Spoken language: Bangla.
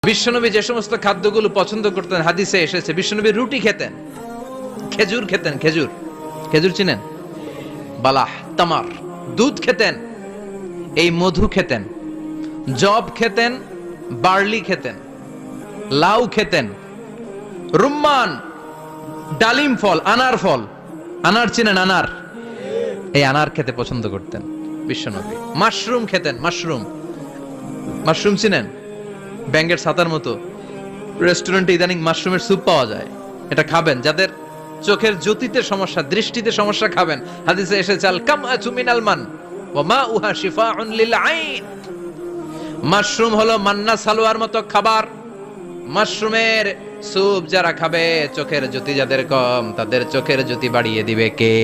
বিশ্বনবী যে সমস্ত খাদ্যগুলো পছন্দ করতেন হাদিসে এসেছে। বিশ্বনবী রুটি খেতেন, খেজুর খেতেন, খেজুর, খেজুর চিনেন? বালাহ, তামার, দুধ খেতেন, এই মধু খেতেন, জব খেতেন, বার্লি খেতেন, লাউ খেতেন, রুম্মান, ডালিম ফল, আনার ফল, আনার চিনেন? আনার, এই আনার খেতে পছন্দ করতেন বিশ্বনবী। মাশরুম খেতেন, মাশরুম, মাশরুম চিনেন? ব্যাঙের ছাতার মতো। রেস্টুরেন্টে ইদানিং মাশরুমের স্যুপ পাওয়া যায়, এটা খাবেন। যাদের চোখের জ্যোতিতে সমস্যা, দৃষ্টিতে সমস্যা, খাবেন। হাদিসে এসেছে আল কামআতু মিনাল মান ওয়া মাউহা শিফাউন লিল আইন। মাশরুম হলো মান্না সালোয়ার মতো খাবার। মাশরুমের স্যুপ যারা খাবে, চোখের জ্যোতি যাদের কম, তাদের চোখের জ্যোতি বাড়িয়ে দিবে কে?